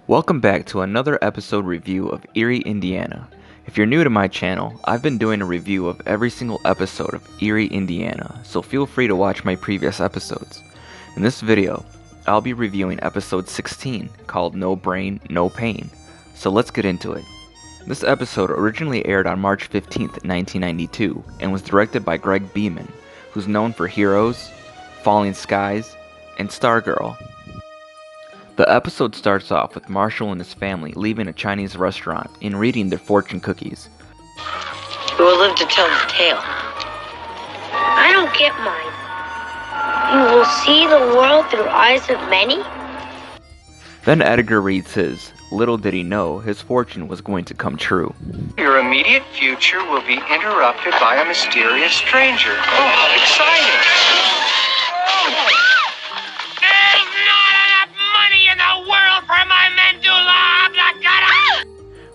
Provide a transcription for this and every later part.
Welcome back to another episode review of Eerie, Indiana. If you're new to my channel, I've been doing a review of every single episode of Eerie, Indiana, so feel free to watch my previous episodes. In this video, I'll be reviewing episode 16, called No Brain, No Pain. So let's get into it. This episode originally aired on March 15th, 1992, and was directed by Greg Beeman, who's known for Heroes, Falling Skies, and Stargirl. The episode starts off with Marshall and his family leaving a Chinese restaurant and reading their fortune cookies. Who will live to tell the tale? I don't get mine. You will see the world through eyes of many? Then Edgar reads his. Little did he know his fortune was going to come true. Your immediate future will be interrupted by a mysterious stranger. Oh, how exciting!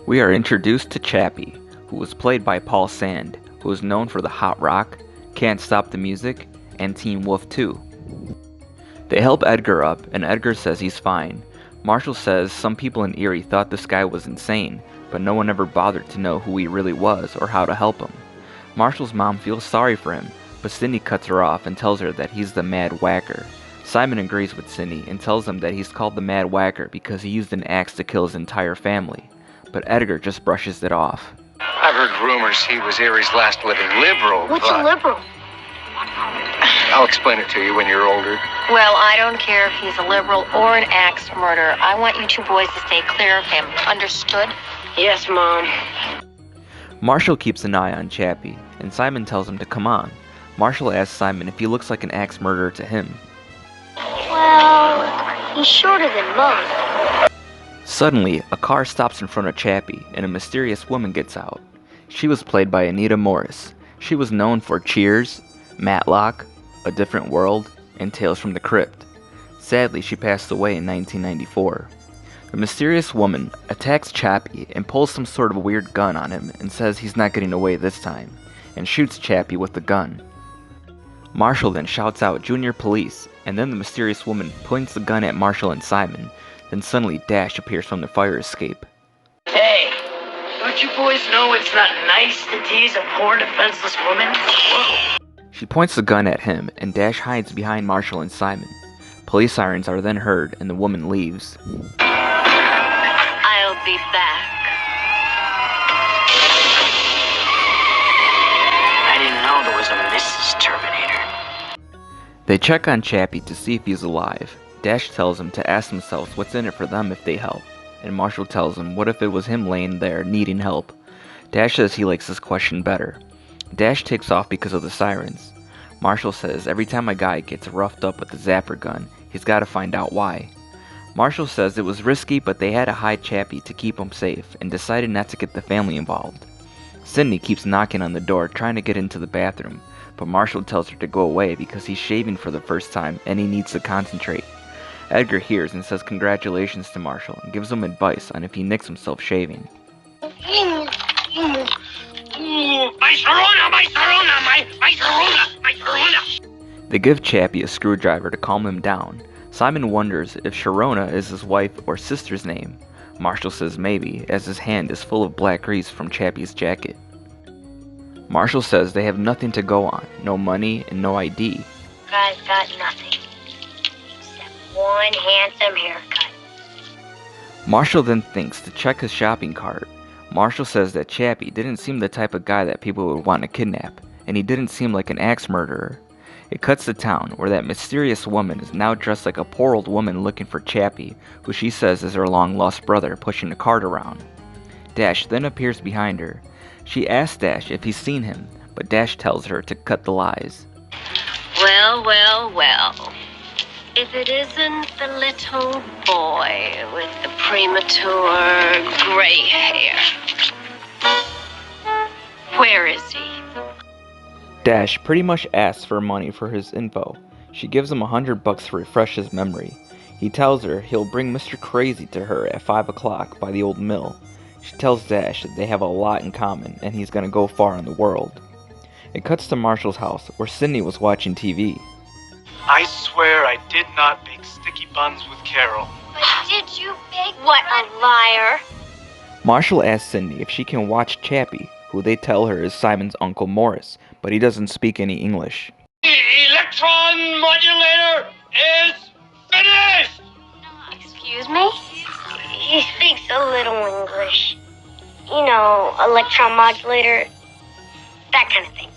We are introduced to Chappie, who was played by Paul Sand, who is known for The Hot Rock, Can't Stop the Music, and Teen Wolf 2. They help Edgar up, and Edgar says he's fine. Marshall says some people in Eerie thought this guy was insane, but no one ever bothered to know who he really was or how to help him. Marshall's mom feels sorry for him, but Cindy cuts her off and tells her that he's the Mad Whacker. Simon agrees with Cindy and tells him that he's called the Mad Whacker because he used an axe to kill his entire family. But Edgar just brushes it off. I've heard rumors he was Eerie's last living liberal. What's a liberal? I'll explain it to you when you're older. Well, I don't care if he's a liberal or an axe murderer. I want you two boys to stay clear of him. Understood? Yes, Mom. Marshall keeps an eye on Chappie, and Simon tells him to come on. Marshall asks Simon if he looks like an axe murderer to him. Well, he's shorter than most. Suddenly, a car stops in front of Chappie, and a mysterious woman gets out. She was played by Anita Morris. She was known for Cheers, Matlock, A Different World, and Tales from the Crypt. Sadly, she passed away in 1994. The mysterious woman attacks Chappie and pulls some sort of weird gun on him and says he's not getting away this time, and shoots Chappie with the gun. Marshall then shouts out Junior Police, and then the mysterious woman points the gun at Marshall and Simon. Then suddenly Dash appears from the fire escape. Hey, don't you boys know it's not nice to tease a poor defenseless woman? Whoa. She points the gun at him, and Dash hides behind Marshall and Simon. Police sirens are then heard, and the woman leaves. I'll be back. I didn't know there was a Mrs. Terminator. They check on Chappie to see if he's alive. Dash tells him to ask themselves what's in it for them if they help, and Marshall tells him what if it was him laying there needing help. Dash says he likes this question better. Dash takes off because of the sirens. Marshall says every time a guy gets roughed up with a zapper gun, he's got to find out why. Marshall says it was risky, but they had to hide Chappie to keep him safe, and decided not to get the family involved. Cindy keeps knocking on the door trying to get into the bathroom, but Marshall tells her to go away because he's shaving for the first time and he needs to concentrate. Edgar hears and says congratulations to Marshall and gives him advice on if he nicks himself shaving. My Sharona, my Sharona, my Sharona, my Sharona. They give Chappie a screwdriver to calm him down. Simon wonders if Sharona is his wife or sister's name. Marshall says maybe, as his hand is full of black grease from Chappie's jacket. Marshall says they have nothing to go on, no money and no ID. I've got nothing. One handsome haircut. Marshall then thinks to check his shopping cart. Marshall says that Chappie didn't seem the type of guy that people would want to kidnap, and he didn't seem like an axe murderer. It cuts to town, where that mysterious woman is now dressed like a poor old woman looking for Chappie, who she says is her long-lost brother pushing a cart around. Dash then appears behind her. She asks Dash if he's seen him, but Dash tells her to cut the lies. Well, well, well. If it isn't the little boy with the premature gray hair. Where is he? Dash pretty much asks for money for his info. She gives him $100 to refresh his memory. He tells her he'll bring Mr. Crazy to her at 5 o'clock by the old mill. She tells Dash that they have a lot in common and he's gonna go far in the world. It cuts to Marshall's house where Cindy was watching TV. I swear I did not bake sticky buns with Carol. But did you bake? What a liar! Marshall asks Cindy if she can watch Chappie, who they tell her is Simon's Uncle Morris, but he doesn't speak any English. The electron modulator is finished! Excuse me? He speaks a little English. You know, electron modulator, that kind of thing.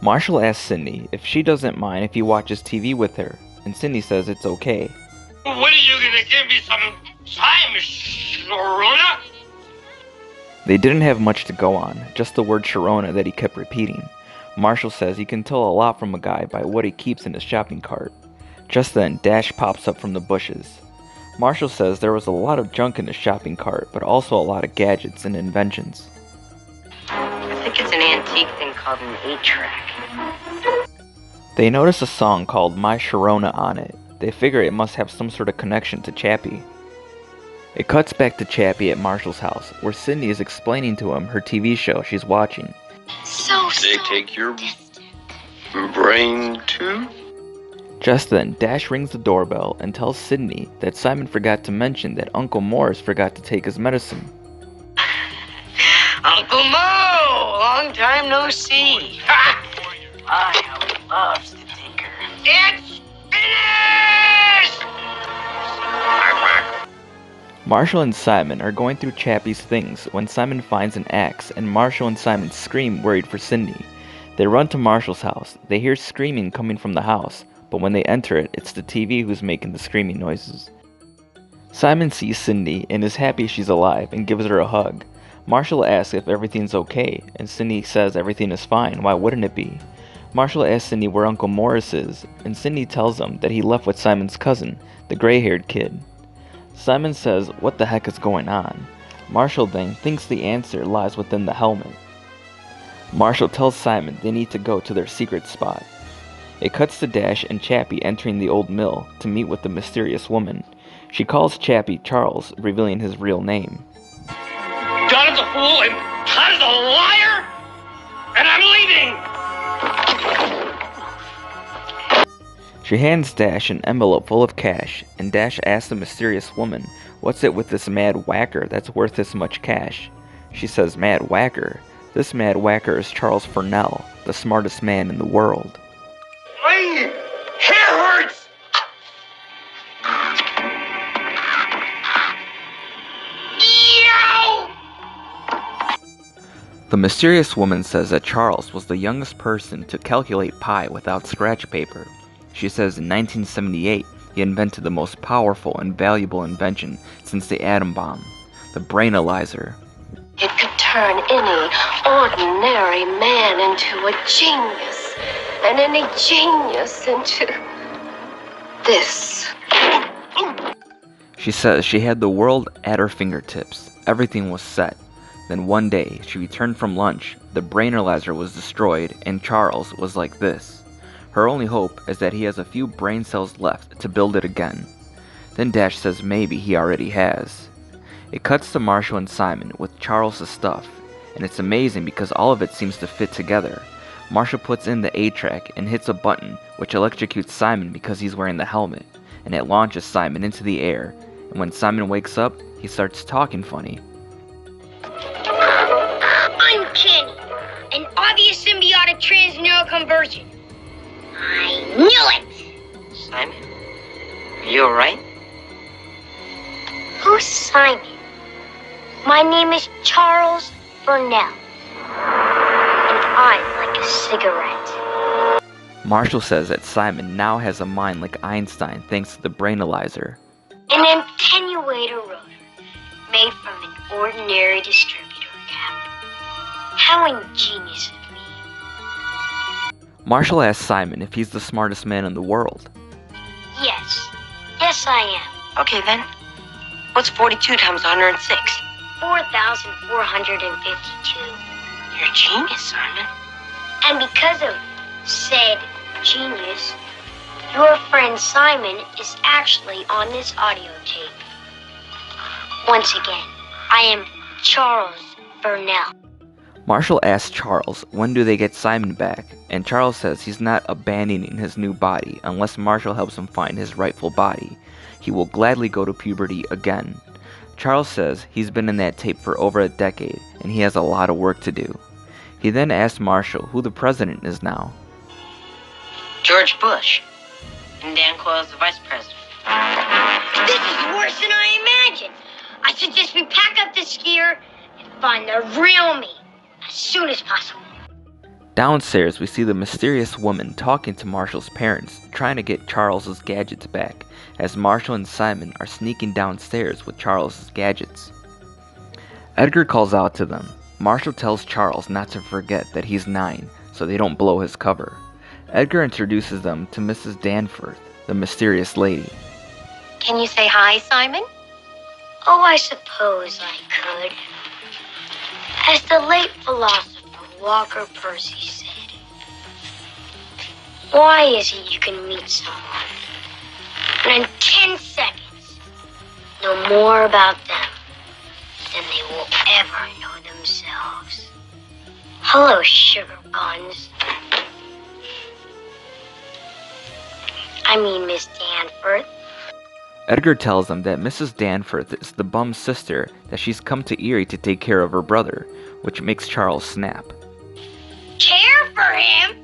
Marshall asks Cindy if she doesn't mind if he watches TV with her, and Cindy says it's okay. When are you gonna give me some time, Sharona? They didn't have much to go on, just the word Sharona that he kept repeating. Marshall says he can tell a lot from a guy by what he keeps in his shopping cart. Just then, Dash pops up from the bushes. Marshall says there was a lot of junk in his shopping cart, but also a lot of gadgets and inventions. I think it's an antique thing called an 8-track. They notice a song called My Sharona on it. They figure it must have some sort of connection to Chappie. It cuts back to Chappie at Marshall's house, where Cindy is explaining to him her TV show she's watching. They take your brain too? Just then, Dash rings the doorbell and tells Sydney that Simon forgot to mention that Uncle Morris forgot to take his medicine. Uncle Mo! Long time no see. Ha! Ah, how he loves to tinker. It's finished! Marshall and Simon are going through Chappie's things when Simon finds an axe and Marshall and Simon scream, worried for Cindy. They run to Marshall's house. They hear screaming coming from the house, but when they enter it, it's the TV who's making the screaming noises. Simon sees Cindy and is happy she's alive and gives her a hug. Marshall asks if everything's okay, and Cindy says everything is fine. Why wouldn't it be? Marshall asks Cindy where Uncle Morris is, and Cindy tells him that he left with Simon's cousin, the gray-haired kid. Simon says what the heck is going on. Marshall then thinks the answer lies within the helmet. Marshall tells Simon they need to go to their secret spot. It cuts to Dash and Chappie entering the old mill to meet with the mysterious woman. She calls Chappie Charles, revealing his real name. John is a fool and Todd is a liar, and I'm leaving! She hands Dash an envelope full of cash, and Dash asks the mysterious woman, what's it with this mad whacker that's worth this much cash? She says, mad whacker? This mad whacker is Charles Furnell, the smartest man in the world. My hair hurts! The mysterious woman says that Charles was the youngest person to calculate pi without scratch paper. She says in 1978, he invented the most powerful and valuable invention since the atom bomb, the brainelizer. It could turn any ordinary man into a genius, and any genius into this. She says she had the world at her fingertips. Everything was set. Then one day, she returned from lunch, the brainelizer was destroyed, and Charles was like this. Her only hope is that he has a few brain cells left to build it again. Then Dash says maybe he already has. It cuts to Marshall and Simon with Charles' stuff, and it's amazing because all of it seems to fit together. Marshall puts in the A-track and hits a button, which electrocutes Simon because he's wearing the helmet, and it launches Simon into the air, and when Simon wakes up, he starts talking funny. Uncanny. An obvious symbiotic transneuroconversion. I knew it! Simon? Are you alright? Who's Simon? My name is Charles Burnell. And I'm like a cigarette. Marshall says that Simon now has a mind like Einstein thanks to the brainelizer. An attenuator rotor made from an ordinary distributor cap. How ingenious of me. Marshall asks Simon if he's the smartest man in the world. Yes. Yes, I am. Okay then. What's 42 times 106? 4,452. You're a genius, Simon. And because of said genius, your friend Simon is actually on this audio tape. Once again, I am Charles Burnell. Marshall asks Charles when do they get Simon back, and Charles says he's not abandoning his new body unless Marshall helps him find his rightful body. He will gladly go to puberty again. Charles says he's been in that tape for over a decade and he has a lot of work to do. He then asks Marshall who the president is now. George Bush. And Dan Quayle's the vice president. This is worse than I imagined. I suggest we pack up this gear and find the real me as soon as possible. Downstairs, we see the mysterious woman talking to Marshall's parents, trying to get Charles's gadgets back, as Marshall and Simon are sneaking downstairs with Charles's gadgets. Edgar calls out to them. Marshall tells Charles not to forget that he's 9, so they don't blow his cover. Edgar introduces them to Mrs. Danforth, the mysterious lady. Can you say hi, Simon? Oh, I suppose I could. As the late philosopher Walker Percy said, why is it you can meet someone and in 10 seconds know more about them than they will ever know themselves? Hello, sugar buns. I mean, Miss Danforth. Edgar tells them that Mrs. Danforth is the bum's sister, that she's come to Eerie to take care of her brother, which makes Charles snap. Care for him?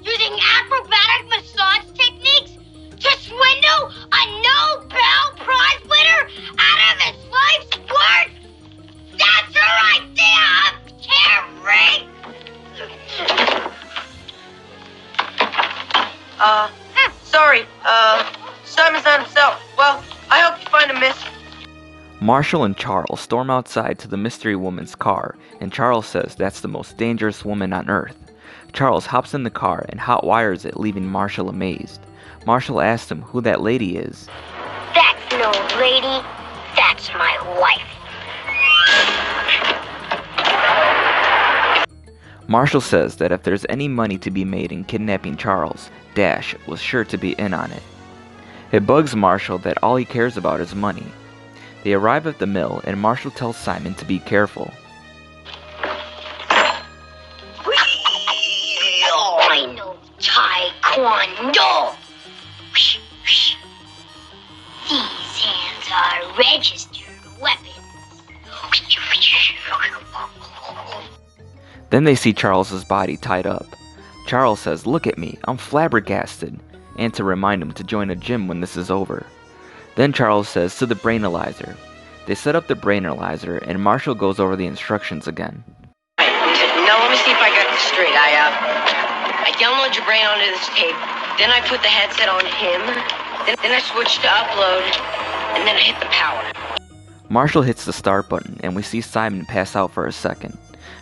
Using acrobatic massage techniques to swindle a Nobel Prize winner out of his life's work? That's her idea of caring! Sorry, Simon's not himself. Well, I hope you find him, miss. Marshall and Charles storm outside to the mystery woman's car, and Charles says that's the most dangerous woman on Earth. Charles hops in the car and hot wires it, leaving Marshall amazed. Marshall asks him who that lady is. That's no lady. That's my wife. Marshall says that if there's any money to be made in kidnapping Charles, Dash was sure to be in on it. It bugs Marshall that all he cares about is money. They arrive at the mill, and Marshall tells Simon to be careful. I know Taekwondo. These hands are registered weapons. Then they see Charles's body tied up. Charles says, "Look at me, I'm flabbergasted," and to remind him to join a gym when this is over. Then Charles says to the brainelizer. They set up the brainelizer, and Marshall goes over the instructions again. Now let me see if I got this straight. I download your brain onto this tape, then I put the headset on him, then I switch to upload, and then I hit the power. Marshall hits the start button, and we see Simon pass out for a second.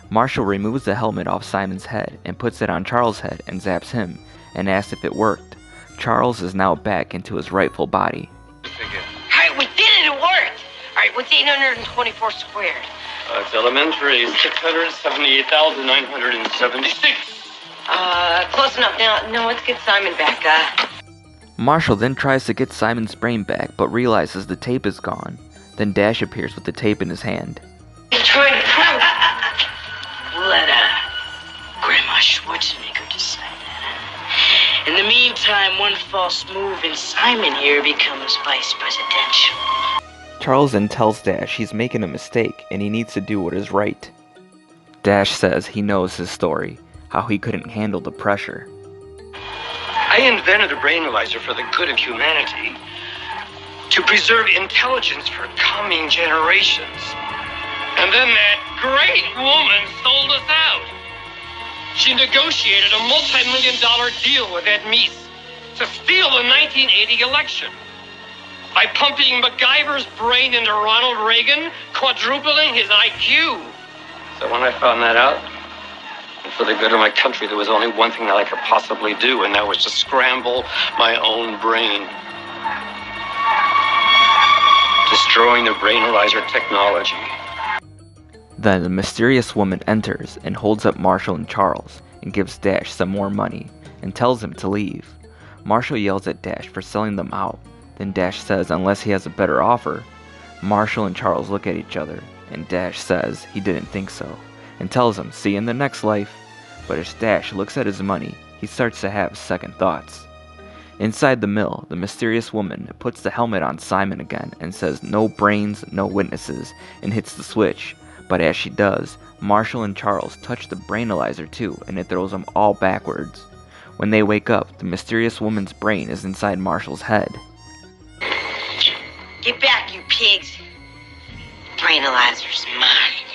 Marshall removes the helmet off Simon's head and puts it on Charles' head and zaps him, and asks if it worked. Charles is now back into his rightful body. Alright, we did it, it worked! Alright, what's 824 squared? It's elementary, 678,976. Close enough. Now let's get Simon back. Marshall then tries to get Simon's brain back, but realizes the tape is gone. Then Dash appears with the tape in his hand. He's trying to prove. Let Grandma Schwarzenegger decide that. In the meantime, one false move and Simon here becomes vice presidential. Charles then tells Dash he's making a mistake and he needs to do what is right. Dash says he knows his story, how he couldn't handle the pressure. I invented a brainelizer for the good of humanity, to preserve intelligence for coming generations. And then that great woman sold us out. She negotiated a multi-million-dollar deal with Ed Meese to steal the 1980 election by pumping MacGyver's brain into Ronald Reagan, quadrupling his IQ. So when I found that out, and for the good of my country, there was only one thing that I could possibly do, and that was to scramble my own brain. Destroying the brainelizer technology. Then the mysterious woman enters and holds up Marshall and Charles and gives Dash some more money and tells him to leave. Marshall yells at Dash for selling them out. Then Dash says unless he has a better offer. Marshall and Charles look at each other and Dash says he didn't think so. and tells him, "See you in the next life." But as Dash looks at his money, he starts to have second thoughts. Inside the mill, the mysterious woman puts the helmet on Simon again and says, "No brains, no witnesses," and hits the switch. But as she does, Marshall and Charles touch the brainelizer too, and it throws them all backwards. When they wake up, the mysterious woman's brain is inside Marshall's head. Get back, you pigs. Brainalizer's mine.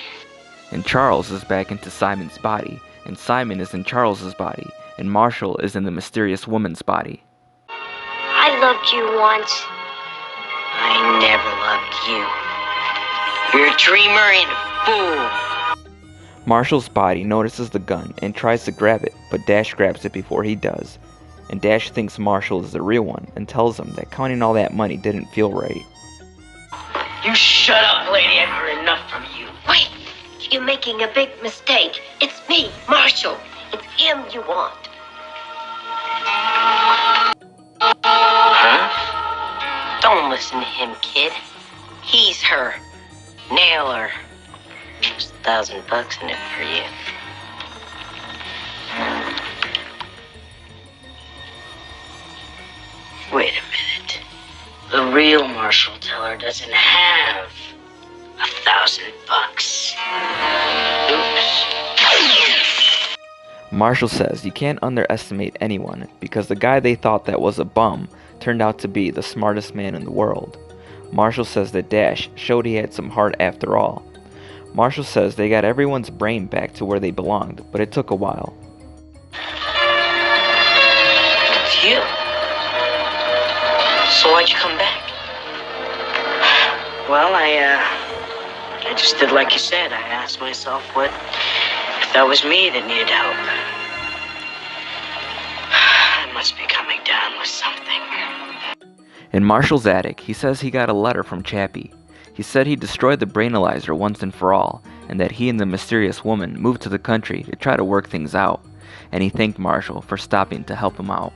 And Charles is back into Simon's body, and Simon is in Charles's body, and Marshall is in the mysterious woman's body. I loved you once. I never loved you. You're a dreamer and a fool. Marshall's body notices the gun and tries to grab it, but Dash grabs it before he does. And Dash thinks Marshall is the real one and tells him that counting all that money didn't feel right. You shut up, lady. I've heard enough from you. Wait, you're making a big mistake. It's me, Marshall. It's him you want. Huh? Don't listen to him, kid. He's her. Nail her. There's $1,000 in it for you. Wait a minute. The real Marshall Teller doesn't have $1,000. Oops. Marshall says you can't underestimate anyone because the guy they thought that was a bum turned out to be the smartest man in the world. Marshall says that Dash showed he had some heart after all. Marshall says they got everyone's brain back to where they belonged, but it took a while. It's you. So why'd you come back? Well, I just did like you said. I asked myself what if that was me that needed help. I must be coming down with something. In Marshall's attic, he says he got a letter from Chappie. He said he destroyed the brainelizer once and for all, and that he and the mysterious woman moved to the country to try to work things out, and he thanked Marshall for stopping to help him out.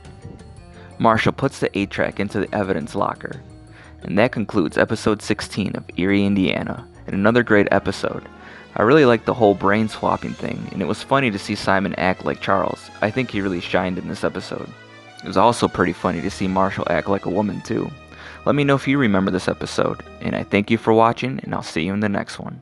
Marshall puts the 8-track into the evidence locker. And that concludes episode 16 of Eerie, Indiana, and another great episode. I really liked the whole brain swapping thing, and it was funny to see Simon act like Charles. I think he really shined in this episode. It was also pretty funny to see Marshall act like a woman too. Let me know if you remember this episode, and I thank you for watching, and I'll see you in the next one.